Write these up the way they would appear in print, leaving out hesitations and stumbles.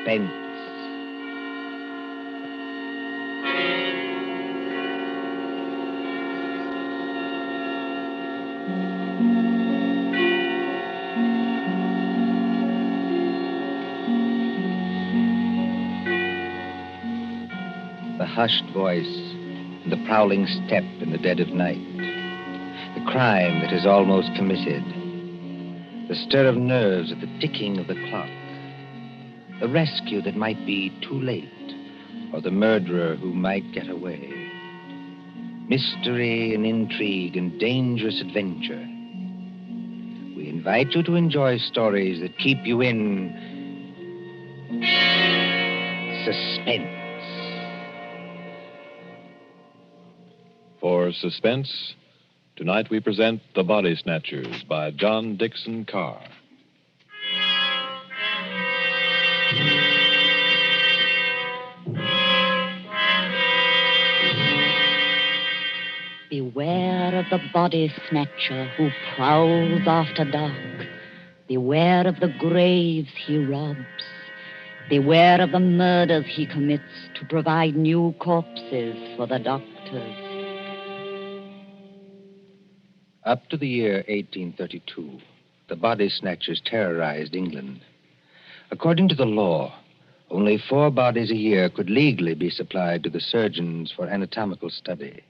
Suspense. The hushed voice and the prowling step in the dead of night. The crime that is almost committed. The stir of nerves at the ticking of the clock. The rescue that might be too late, or the murderer who might get away. Mystery and intrigue and dangerous adventure. We invite you to enjoy stories that keep you in suspense. For Suspense, tonight we present The Body Snatchers by John Dixon Carr. Beware of the body snatcher who prowls after dark. Beware of the graves he robs. Beware of the murders he commits to provide new corpses for the doctors. Up to the year 1832, the body snatchers terrorized England. According to the law, only 4 bodies a year could legally be supplied to the surgeons for anatomical study.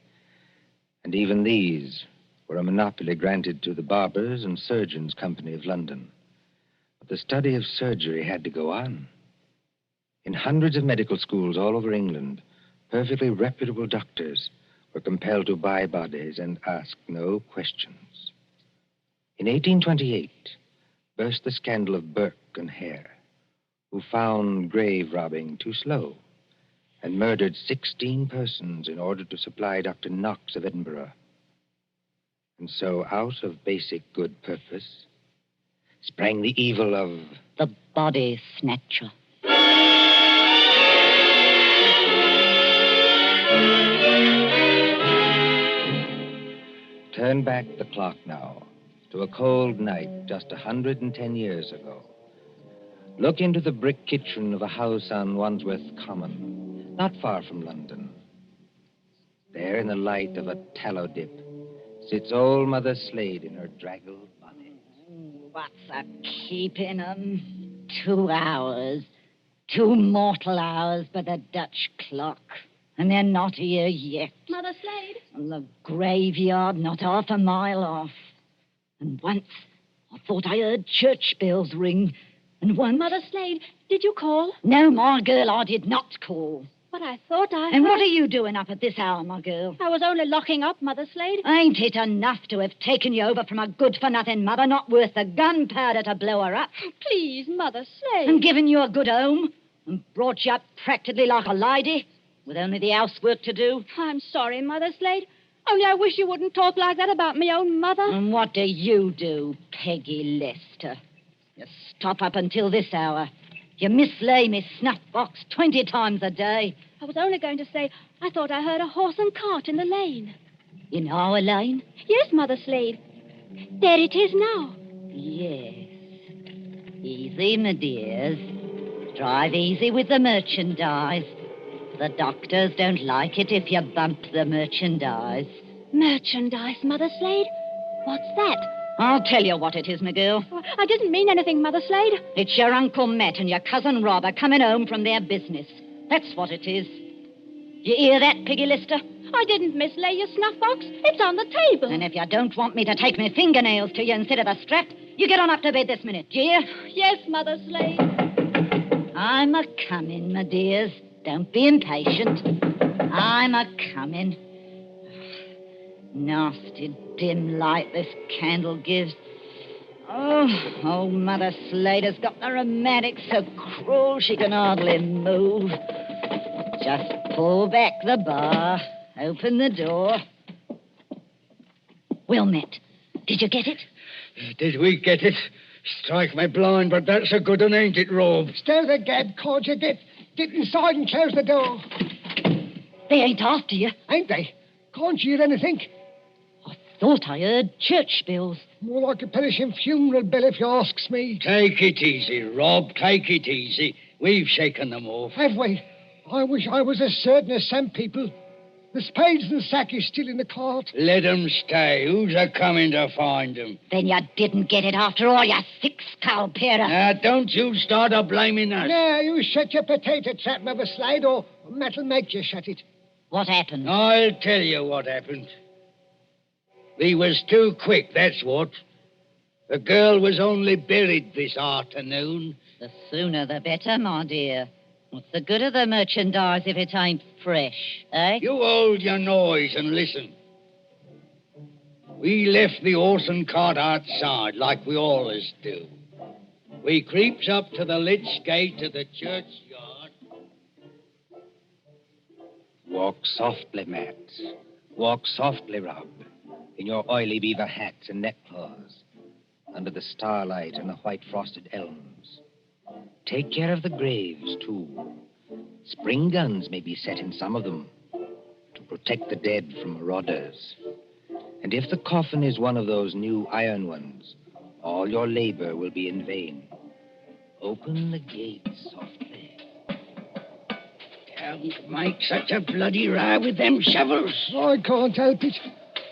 And even these were a monopoly granted to the Barbers and Surgeons Company of London. But the study of surgery had to go on. In hundreds of medical schools all over England, perfectly reputable doctors were compelled to buy bodies and ask no questions. In 1828, burst the scandal of Burke and Hare, who found grave robbing too slow and murdered 16 persons in order to supply Dr. Knox of Edinburgh. And so, out of basic good purpose, sprang the evil of the body snatcher. Turn back the clock now to a cold night just 110 years ago. Look into the brick kitchen of a house on Wandsworth Common, not far from London. There, in the light of a tallow dip, sits old Mother Slade in her draggled bonnet. What's a keeping 'em? 2 hours. 2 mortal hours by the Dutch clock. And they're not here yet. Mother Slade? The graveyard not half a mile off. And once I thought I heard church bells ring. And once... Mother Slade, did you call? No, my girl, I did not call. But I thought I And heard... what are you doing up at this hour, my girl? I was only locking up, Mother Slade. Ain't it enough to have taken you over from a good-for-nothing mother, not worth the gunpowder to blow her up? Please, Mother Slade. And given you a good home, and brought you up practically like a lady, with only the housework to do? I'm sorry, Mother Slade. Only I wish you wouldn't talk like that about me own mother. And what do, Peggy Lester? You stop up until this hour. You mislay me snuff box 20 times a day. I was only going to say, I thought I heard a horse and cart in the lane. In our lane? Yes, Mother Slade. There it is now. Yes. Easy, my dears. Drive easy with the merchandise. The doctors don't like it if you bump the merchandise. Merchandise, Mother Slade? What's that? I'll tell you what it is, my girl. I didn't mean anything, Mother Slade. It's your Uncle Matt and your cousin Rob are coming home from their business. That's what it is. You hear that, Peggy Lister? I didn't mislay your snuff box. It's on the table. And if you don't want me to take my fingernails to you instead of a strap, you get on up to bed this minute, do you? Yes, Mother Slade. I'm a-coming, my dears. Don't be impatient. I'm a-coming. Nasty dim light this candle gives. Oh, old Mother Slade has got the rheumatics so cruel she can hardly move. Just pull back the bar, open the door. Well, Matt, did you get it? Did we get it? Strike me blind, but that's a good one, ain't it, Rob? Stir the gab, can't you? Get inside and close the door. They ain't after you. Ain't they? Can't you hear anything? I thought I heard church bells. More like a perishing funeral bell, if you asks me. Take it easy, Rob. Take it easy. We've shaken them off. Have we? I wish I was as certain as some people. The spades and sack is still in the cart. Let 'em stay. Who's a-coming to find 'em? Then you didn't get it after all, you thick-skull pair of... Now, don't you start a-blaming us. Now, you shut your potato trap, Mother Slade, or Matt'll make you shut it. What happened? I'll tell you what happened. We was too quick, that's what. The girl was only buried this afternoon. The sooner the better, my dear. What's the good of the merchandise if it ain't fresh, eh? You hold your noise and listen. We left the horse and cart outside, like we always do. We creeps up to the lich gate of the churchyard. Walk softly, Matt. Walk softly, Rob, in your oily beaver hats and neckcloths, under the starlight and the white frosted elms. Take care of the graves, too. Spring guns may be set in some of them to protect the dead from marauders. And if the coffin is one of those new iron ones, all your labor will be in vain. Open the gate softly. Don't make such a bloody row with them shovels. I can't help it.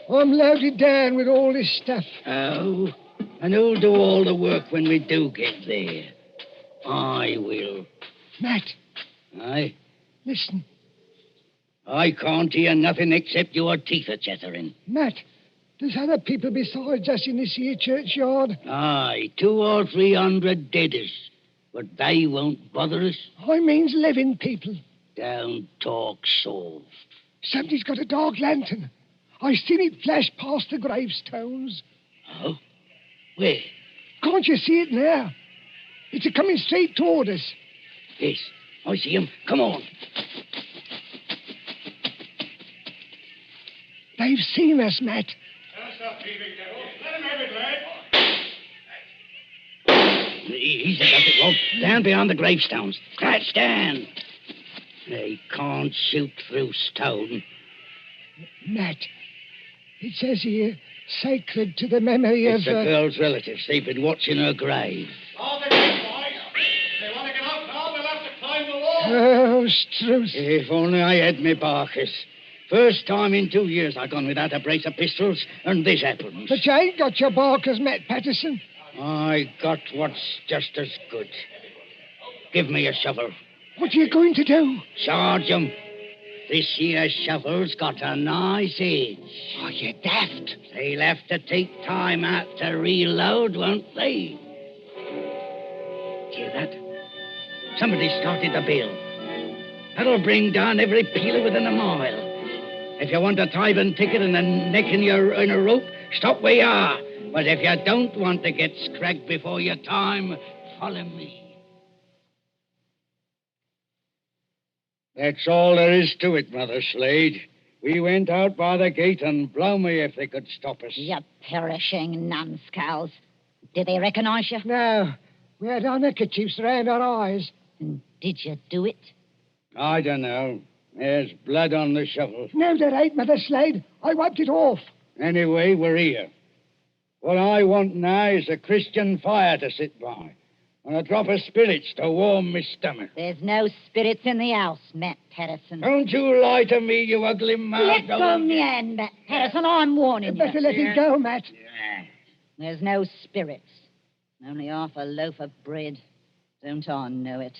I'm loaded down with all this stuff. Oh, and who'll do all the work when we do get there? I will. Matt, Aye? listen. I can't hear nothing except your teeth are chattering. Matt, there's other people besides us in this here churchyard. Aye, 200 or 300 deaders. But they won't bother us. I means living people. Don't talk soft. Somebody's got a dark lantern. I seen it flash past the gravestones. Oh? Where? Can't you see it now? It's a-coming straight toward us. Yes, I see him. Come on. They've seen us, Matt. Easy, does it, Rob. Down behind the gravestones. Crouch down. They can't shoot through stone. Matt, it says here, sacred to the memory It's of... the girl's relatives. They've been watching her grave. All the big boys. They want to get out now, they'll have to climb the wall. Oh, Struth. If only I had me Barkers. First time in 2 years I've gone without a brace of pistols, and this happens. But you ain't got your barkers, Matt Patterson. I got what's just as good. Give me a shovel. What are you going to do? Charge 'em. This here shovel's got a nice edge. Oh, you daft. They'll have to take time out to reload, won't they? Hear that? Somebody started the bell. That'll bring down every peeler within a mile. If you want a tithing ticket and a neck in a rope, stop where you are. But if you don't want to get scragged before your time, follow me. That's all there is to it, Mother Slade. We went out by the gate, and blow me if they could stop us. You perishing numbskulls. Did they recognize you? No, we had our neckerchiefs around our eyes. And did you do it? I don't know. There's blood on the shovel. No, there ain't, Mother Slade. I wiped it off. Anyway, we're here. What I want now is a Christian fire to sit by, and a drop of spirits to warm my stomach. There's no spirits in the house, Matt Patterson. Don't you lie to me, you ugly mouth. Let go of me hand, Matt Patterson. I'm warning you. Better let it go, Matt. There's no spirits. Only half a loaf of bread. Don't I know it?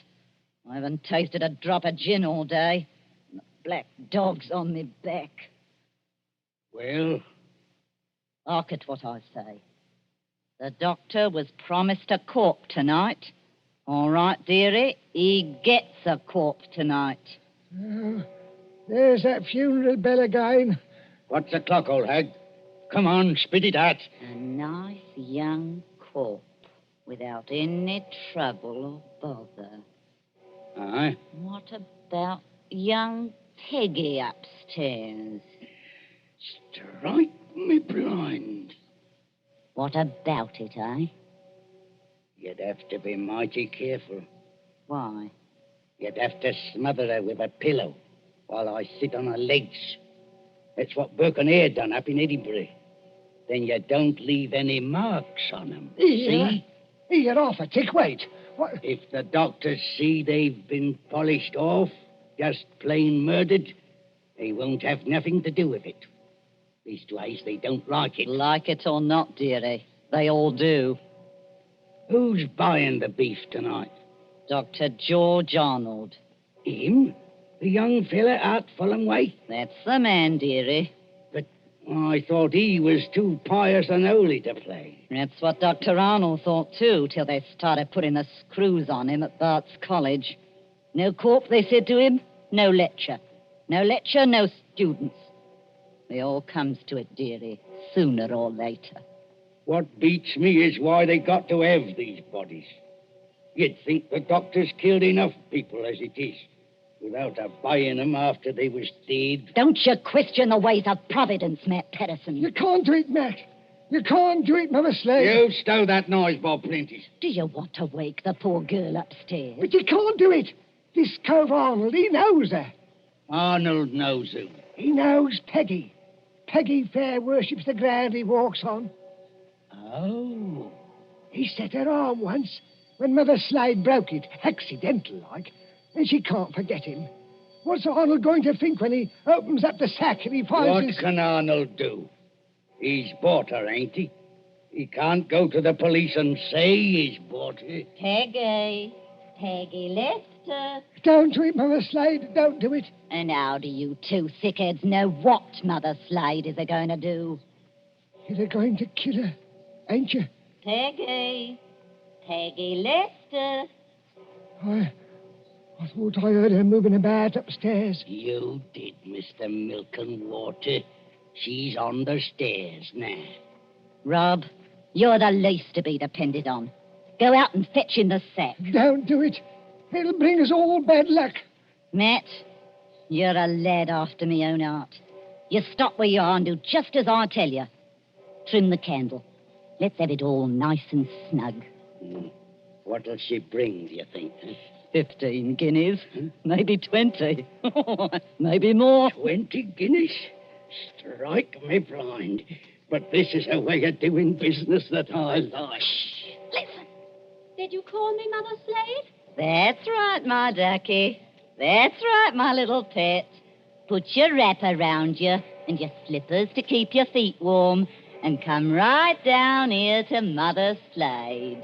I haven't tasted a drop of gin all day. And the black dog's on me back. Well? Hark at what I say. The doctor was promised a corp tonight. All right, dearie, he gets a corp tonight. Oh, there's that funeral bell again. What's the clock, old hag? Come on, spit it out. A nice young corp without any trouble or bother. Aye? What about young Peggy upstairs? Strike me blind. What about it, eh? You'd have to be mighty careful. Why? You'd have to smother her with a pillow while I sit on her legs. That's what Burke and Eyre done up in Edinburgh. Then you don't leave any marks on them. Here, half a tick. Wait. What? If the doctors see they've been polished off, just plain murdered, they won't have nothing to do with it. Leastwise, they don't like it. Like it or not, dearie, they all do. Who's buying the beef tonight? Dr. George Arnold. Him? The young fella out Fulham way? That's the man, dearie. But I thought he was too pious and holy to play. That's what Dr. Arnold thought, too, till they started putting the screws on him at Bart's College. No corp, they said to him. No lecture. No lecture, no students. It all comes to it, dearie, sooner or later. What beats me is why they got to have these bodies. You'd think the doctors killed enough people as it is, without buying them after they was dead. Don't you question the ways of Providence, Matt Patterson. You can't do it, Matt. You can't do it, Mother Slade. You stow that noise, Bob Plenty. Do you want to wake the poor girl upstairs? But you can't do it. This cove Arnold, he knows her. Arnold knows who. He knows Peggy. Peggy fair worships the ground he walks on. Oh. He set her arm once when Mother Slade broke it, accidental-like, and she can't forget him. What's Arnold going to think when he opens up the sack and he finds What his... can Arnold do? He's bought her, ain't he? He can't go to the police and say he's bought her. Peggy Lester. Don't do it, Mother Slade. Don't do it. And how do you two thickheads know what Mother Slade is going to do? You're going to kill her, ain't you? Peggy Lester. I thought I heard her moving about upstairs. You did, Mr. Milk and Water. She's on the stairs now. Rob, you're the least to be depended on. Go out and fetch in the sack. Don't do it. It'll bring us all bad luck. Matt, you're a lad after me own heart. You stop where you are and do just as I tell you. Trim the candle. Let's have it all nice and snug. What'll she bring, do you think? Huh? 15 guineas. Maybe 20. Maybe more. 20 guineas? Strike me blind. But this is a way of doing business that I like. Listen. Did you call me Mother Slade? That's right, my ducky. That's right, my little pet. Put your wrapper round you and your slippers to keep your feet warm and come right down here to Mother Slade.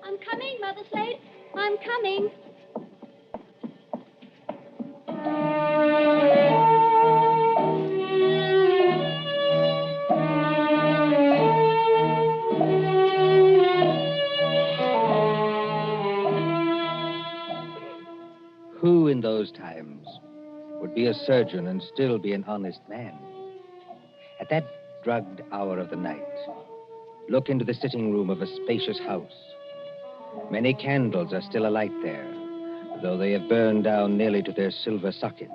I'm coming, Mother Slade. I'm coming. Who in those times would be a surgeon and still be an honest man? At that drugged hour of the night, look into the sitting room of a spacious house. Many candles are still alight there, though they have burned down nearly to their silver sockets.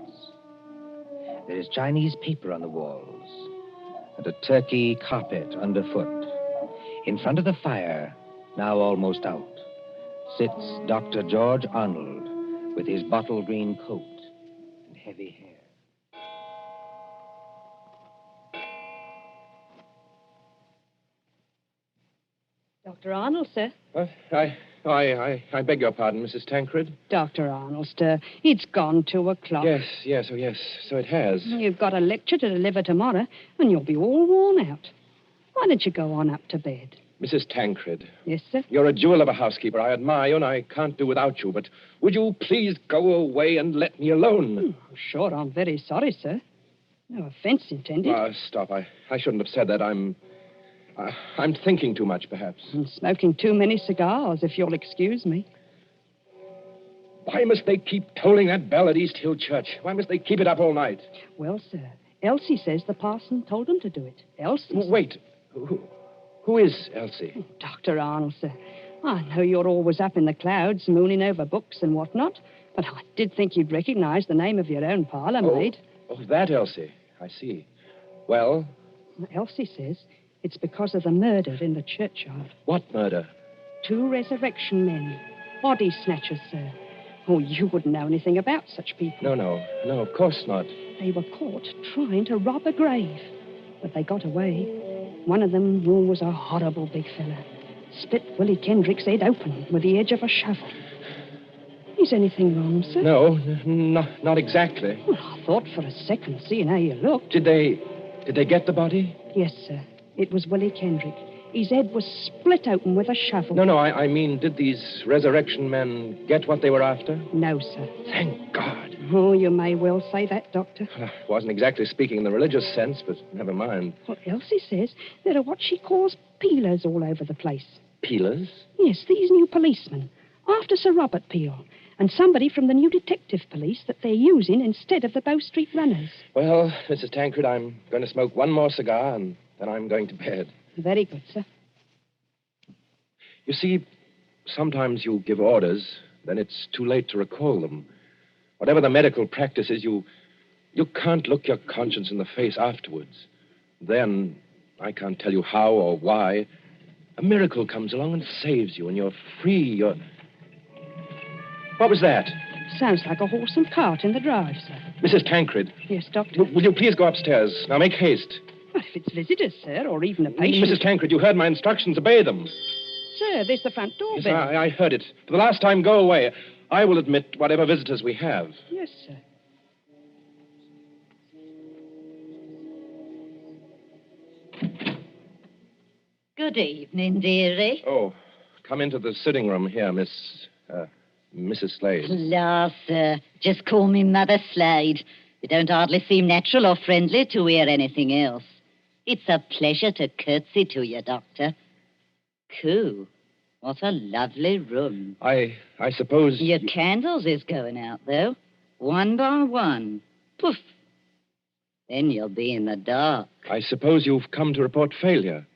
There is Chinese paper on the walls and a Turkey carpet underfoot. In front of the fire, now almost out, sits Dr. George Arnold with his bottle green coat and heavy hair. Dr. Arnold, sir. I beg your pardon, Mrs. Tancred. Dr. Arnold, sir. It's gone 2 o'clock. Yes, so it has. You've got a lecture to deliver tomorrow, and you'll be all worn out. Why don't you go on up to bed? Mrs. Tancred. Yes, sir? You're a jewel of a housekeeper. I admire you, and I can't do without you, but would you please go away and let me alone? Sure, I'm very sorry, sir. No offense intended. Stop. I shouldn't have said that. I'm thinking too much, perhaps. And smoking too many cigars, if you'll excuse me. Why must they keep tolling that bell at East Hill Church? Why must they keep it up all night? Well, sir, Elsie says the parson told them to do it. Elsie. Wait. Who is Elsie? Dr. Arnold, sir. I know you're always up in the clouds, mooning over books and whatnot, but I did think you'd recognize the name of your own parlor maid. Oh, that Elsie. I see. Well? Elsie says it's because of the murder in the churchyard. What murder? 2 resurrection men. Body snatchers, sir. Oh, you wouldn't know anything about such people. No, of course not. They were caught trying to rob a grave, but they got away. One of them was a horrible big fella. split Willie Kendrick's head open with the edge of a shovel. Is anything wrong, sir? No, not exactly. Well, I thought for a second, seeing how you looked. Did they get the body? Yes, sir. It was Willie Kendrick. His head was split open with a shovel. No, I mean, did these resurrection men get what they were after? No, sir. Thank God. Oh, you may well say that, Doctor. I wasn't exactly speaking in the religious sense, but never mind. What Elsie says, there are what she calls peelers all over the place. Peelers? Yes, these new policemen. After Sir Robert Peel. And somebody from the new detective police that they're using instead of the Bow Street runners. Well, Mrs. Tancred, I'm going to smoke one more cigar, and then I'm going to bed. Very good, sir. You see, sometimes you give orders, then it's too late to recall them. Whatever the medical practice is, you can't look your conscience in the face afterwards. Then, I can't tell you how or why, a miracle comes along and saves you, and you're free, What was that? Sounds like a horse and cart in the drive, sir. Mrs. Tancred. Yes, Doctor? Will you please go upstairs? Now, make haste. Well, if it's visitors, sir, or even a patient... Mrs. Tancred, you heard my instructions. Obey them. Sir, there's the front door Yes, bell. I heard it. For the last time, go away. I will admit whatever visitors we have. Yes, sir. Good evening, dearie. Oh, come into the sitting room here, Mrs. Slade. La, sir. Just call me Mother Slade. You don't hardly seem natural or friendly to hear anything else. It's a pleasure to curtsy to you, Doctor. Coo. What a lovely room. I suppose... Your candles is going out, though. One by one. Poof. Then you'll be in the dark. I suppose you've come to report failure.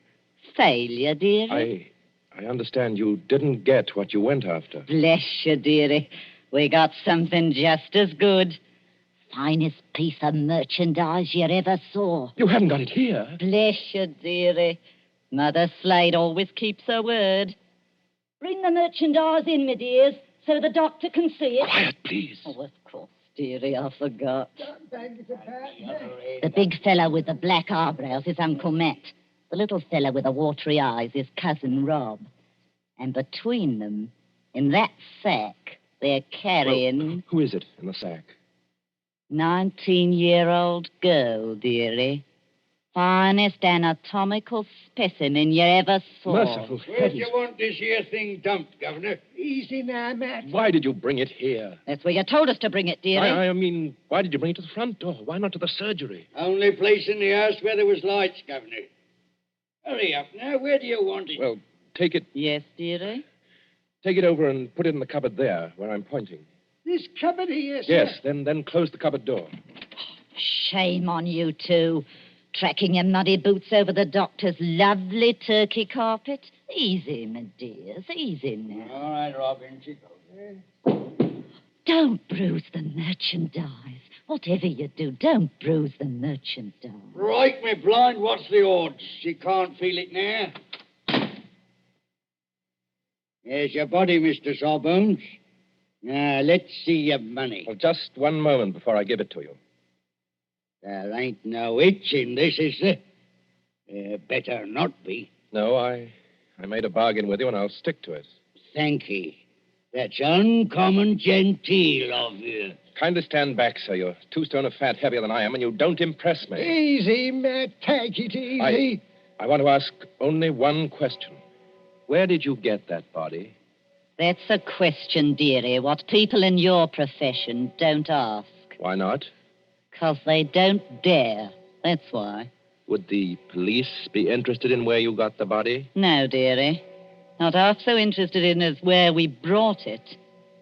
Failure, dearie? I understand you didn't get what you went after. Bless you, dearie. We got something just as good. Finest piece of merchandise you ever saw. You haven't got it here. Bless you, dearie. Mother Slade always keeps her word. Bring the merchandise in, my dears, so the doctor can see it. Quiet, please. Oh, of course, dearie, I forgot. Thank you, Sir Pat. The big fellow with the black eyebrows is Uncle Matt. The little fellow with the watery eyes is Cousin Rob. And between them, in that sack, they're carrying... Well, who is it in the sack? 19-year-old girl, dearie. Finest anatomical specimen you ever saw. Merciful Where do heavens. you want this here thing dumped, Governor? Easy now, Matt. Why did you bring it here? That's where you told us to bring it, dearie. I mean, why did you bring it to the front door? Why not to the surgery? Only place in the house where there was lights, Governor. Hurry up now. Where do you want it? Well, take it... Yes, dearie? Take it over and put it in the cupboard there, where I'm pointing. This cupboard here, sir. Yes, then close the cupboard door. Shame on you two. Tracking your muddy boots over the doctor's lovely turkey carpet. Easy, my dears, easy now. All right, Robin. She goes. Don't bruise the merchandise. Whatever you do, don't bruise the merchandise. Right, me blind. What's the odds? She can't feel it now. Here's your body, Mr. Sawbones. Now, let's see your money. Well, just one moment before I give it to you. There ain't no itch in this, is there? Better not be. No, I made a bargain with you, and I'll stick to it. Thank ye. That's uncommon genteel of you. Kindly stand back, sir. You're 2 stone of fat heavier than I am, and you don't impress me. Easy, Matt. Take it easy. I want to ask only one question. Where did you get that body? That's a question, dearie, what people in your profession don't ask. Why not? 'Cause they don't dare. That's why. Would the police be interested in where you got the body? No, dearie. Not half so interested in as where we brought it.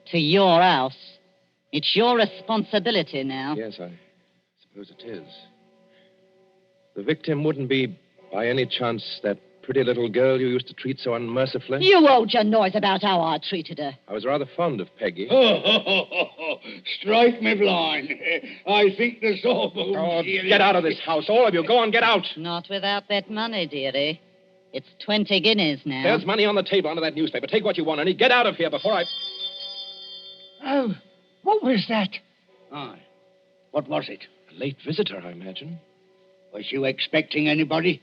To your house. It's your responsibility now. Yes, I suppose it is. The victim wouldn't be, by any chance, that pretty little girl you used to treat so unmercifully? You hold your noise about how I treated her. I was rather fond of Peggy. Strike me blind. I think the Sawbones... Oh, get out of this house, all of you. Go on, get out. Not without that money, dearie. It's 20 guineas now. There's money on the table under that newspaper. Take what you want, and get out of here before I... Oh, what was that? Aye. What was it? A late visitor, I imagine. Was you expecting anybody?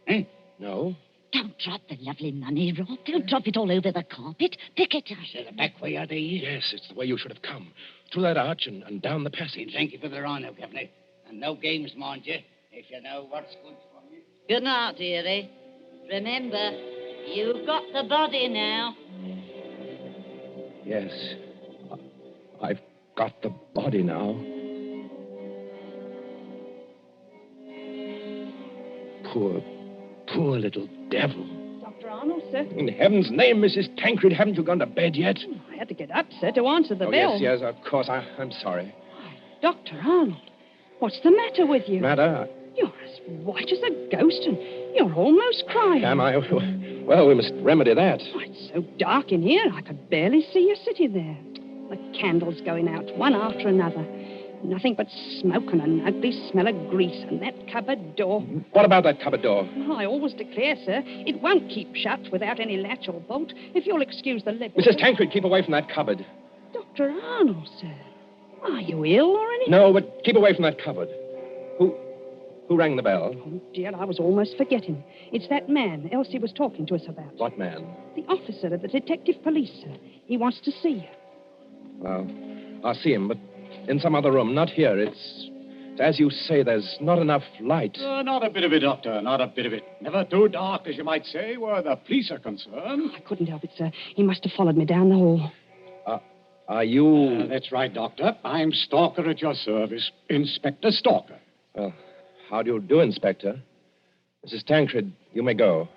Eh? No. Don't drop the lovely money, Rob. Don't drop it all over the carpet. Pick it up. So the back way are these? Yes, it's the way you should have come. Through that arch and down the passage. Thank you for the rhino, Governor. And no games, mind you, if you know what's good for you. Good night, dearie. Remember, you've got the body now. Yes. I've got the body now. Poor little devil. Dr. Arnold, sir. In heaven's name, Mrs. Tancred, haven't you gone to bed yet? I had to get up, sir, to answer the bell. Yes, of course. I'm sorry. Dr. Arnold, what's the matter with you? Matter? You're as white as a ghost, and you're almost crying. Am I? Well, we must remedy that. Oh, it's so dark in here, I could barely see you sitting there. The candles going out, one after another. Nothing but smoke and an ugly smell of grease, and that cupboard door. What about that cupboard door? Oh, I always declare, sir, it won't keep shut without any latch or bolt, if you'll excuse the level. Mrs. Tancred, keep away from that cupboard. Dr. Arnold, sir. Are you ill or anything? No, but keep away from that cupboard. Who rang the bell? Oh, dear, I was almost forgetting. It's that man Elsie was talking to us about. What man? The officer of the detective police, sir. He wants to see you. Well, I'll see him, but in some other room, not here. It's as you say, there's not enough light. Not a bit of it, Doctor, not a bit of it. Never too dark, as you might say, where the police are concerned. I couldn't help it, sir. He must have followed me down the hall. Are you... That's right, Doctor. I'm Stalker at your service. Inspector Stalker. Well, how do you do, Inspector? Mrs. Tancred, you may go.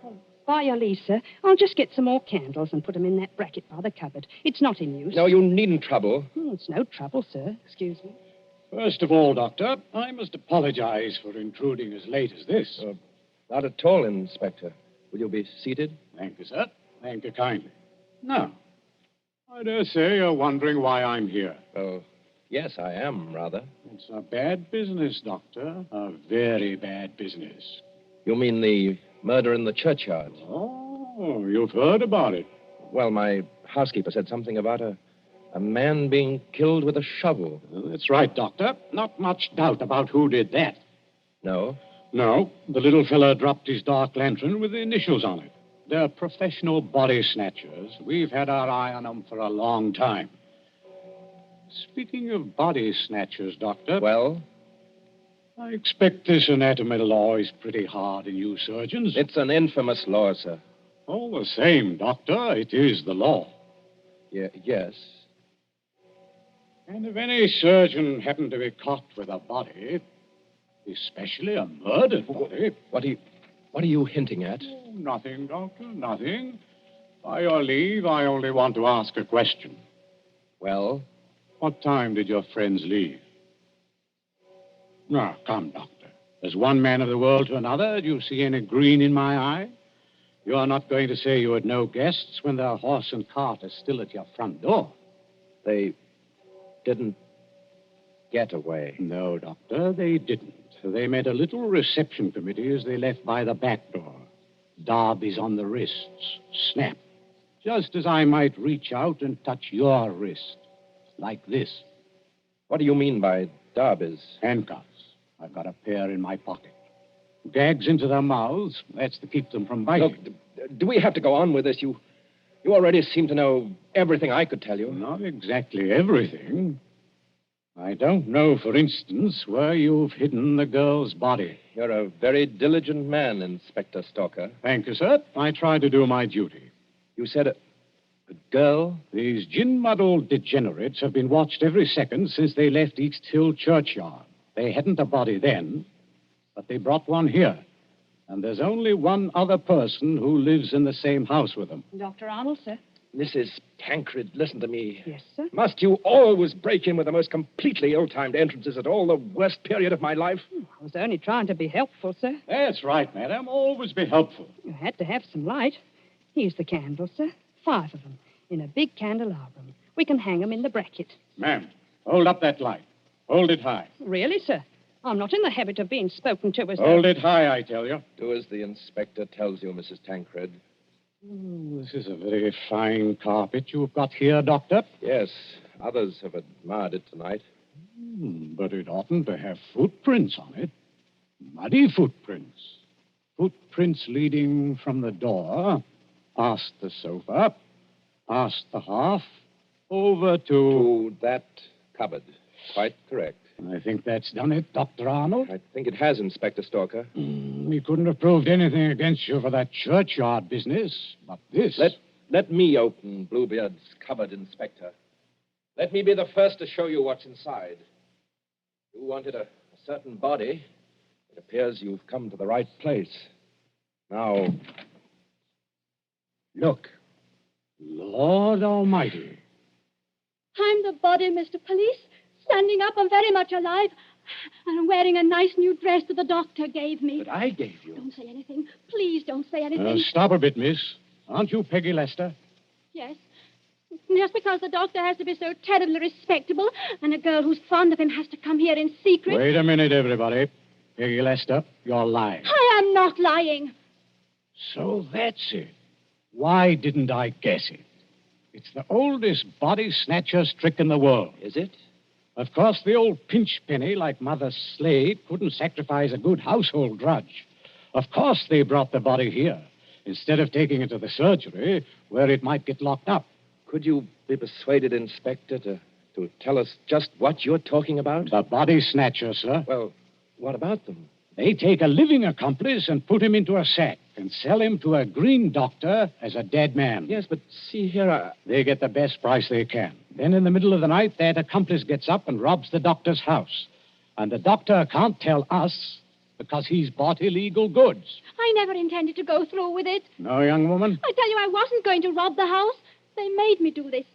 By your leave, sir. I'll just get some more candles and put them in that bracket by the cupboard. It's not in use. No, you needn't trouble. It's no trouble, sir. Excuse me. First of all, Doctor, I must apologize for intruding as late as this. Not at all, Inspector. Will you be seated? Thank you, sir. Thank you kindly. Now, I dare say you're wondering why I'm here. Well, yes, I am, rather. It's a bad business, Doctor. A very bad business. You mean the murder in the churchyard? Oh, you've heard about it. Well, my housekeeper said something about a man being killed with a shovel. That's right, Doctor. Not much doubt about who did that. No? No, the little fella dropped his dark lantern with the initials on it. They're professional body snatchers. We've had our eye on them for a long time. Speaking of body snatchers, Doctor... Well? I expect this anatomy law is pretty hard on you surgeons. It's an infamous law, sir. All the same, Doctor, it is the law. Yes. And if any surgeon happened to be caught with a body, especially a murdered body... What are you hinting at? Oh, nothing, Doctor, nothing. By your leave, I only want to ask a question. Well? What time did your friends leave? Now, come, Doctor. As one man of the world to another, do you see any green in my eye? You are not going to say you had no guests when their horse and cart are still at your front door. They didn't get away. No, Doctor, they didn't. They made a little reception committee as they left by the back door. Darbies on the wrists. Snap. Just as I might reach out and touch your wrist. Like this. What do you mean by darbies? Handcuffs. I've got a pair in my pocket. Gags into their mouths. That's to keep them from biting. Look, do we have to go on with this? You already seem to know everything I could tell you. Not exactly everything. I don't know, for instance, where you've hidden the girl's body. You're a very diligent man, Inspector Stalker. Thank you, sir. I try to do my duty. You said a girl? These gin-muddled degenerates have been watched every second since they left East Hill Churchyard. They hadn't a body then, but they brought one here. And there's only one other person who lives in the same house with them. Dr. Arnold, sir. Mrs. Tancred, listen to me. Yes, sir. Must you always break in with the most completely ill-timed entrances at all the worst period of my life? I was only trying to be helpful, sir. That's right, madam. Always be helpful. You had to have some light. Here's the candles, sir. 5 of them, in a big candelabrum. We can hang them in the bracket. Ma'am, hold up that light. Hold it high. Really, sir? I'm not in the habit of being spoken to as Hold it high, I tell you. Do as the inspector tells you, Mrs. Tancred. This is a very fine carpet you've got here, Doctor. Yes, others have admired it tonight. But it oughtn't to have footprints on it. Muddy footprints. Footprints leading from the door, past the sofa, past the hearth, over To that cupboard. Quite correct. I think that's done it, Dr. Arnold. I think it has, Inspector Stalker. We couldn't have proved anything against you for that churchyard business, but this... Let me open Bluebeard's cupboard, Inspector. Let me be the first to show you what's inside. You wanted a certain body. It appears you've come to the right place. Now, look. Lord Almighty. I'm the body, Mr. Police. Standing up, I'm very much alive. And I'm wearing a nice new dress that the doctor gave me. That I gave you. Don't say anything. Please don't say anything. Stop a bit, miss. Aren't you Peggy Lester? Yes. Just because the doctor has to be so terribly respectable, and a girl who's fond of him has to come here in secret. Wait a minute, everybody. Peggy Lester, you're lying. I am not lying. So that's it. Why didn't I guess it? It's the oldest body snatcher's trick in the world. Is it? Of course, the old pinch penny like Mother Slade couldn't sacrifice a good household grudge. Of course they brought the body here, instead of taking it to the surgery, where it might get locked up. Could you be persuaded, Inspector, to tell us just what you're talking about? The body snatcher, sir. Well, what about them? They take a living accomplice and put him into a sack and sell him to a green doctor as a dead man. Yes, but see here, They get the best price they can. Then in the middle of the night, that accomplice gets up and robs the doctor's house. And the doctor can't tell us because he's bought illegal goods. I never intended to go through with it. No, young woman? I tell you, I wasn't going to rob the house. They made me do this.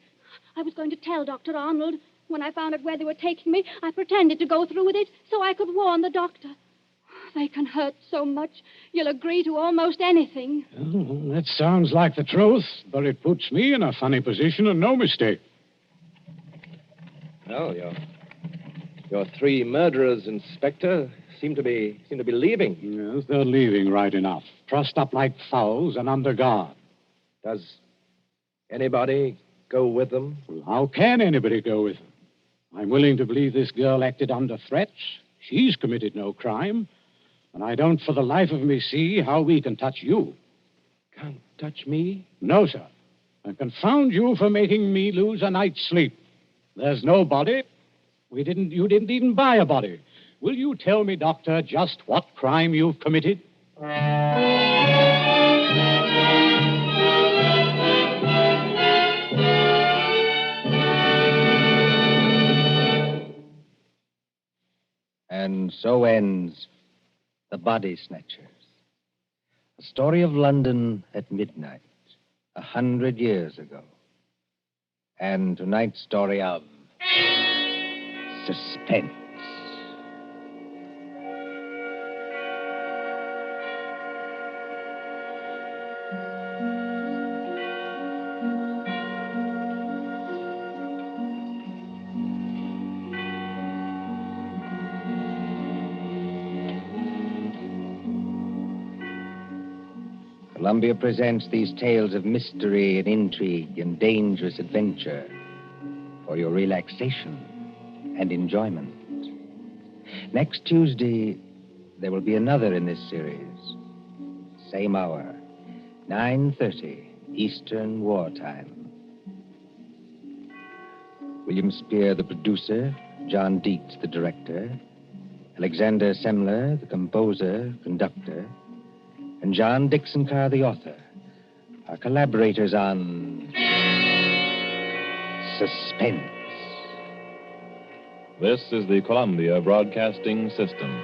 I was going to tell Dr. Arnold. When I found out where they were taking me, I pretended to go through with it so I could warn the doctor. They can hurt so much, you'll agree to almost anything. Oh, that sounds like the truth, but it puts me in a funny position and no mistake. Well, your three murderers, Inspector, seem to be leaving. Yes, they're leaving right enough. Trussed up like fowls and under guard. Does anybody go with them? Well, how can anybody go with them? I'm willing to believe this girl acted under threats. She's committed no crime. And I don't for the life of me see how we can touch you. Can't touch me? No, sir. And confound you for making me lose a night's sleep. There's no body. You didn't even buy a body. Will you tell me, Doctor, just what crime you've committed? And so ends The Body Snatchers. A story of London at midnight, 100 years ago. And tonight's story of Suspense. Columbia presents these tales of mystery and intrigue and dangerous adventure for your relaxation and enjoyment. Next Tuesday, there will be another in this series. Same hour, 9:30 Eastern Wartime. William Spear, the producer, John Dietz, the director, Alexander Semler, the composer, conductor, and John Dixon Carr, the author, are collaborators on Suspense. This is the Columbia Broadcasting System.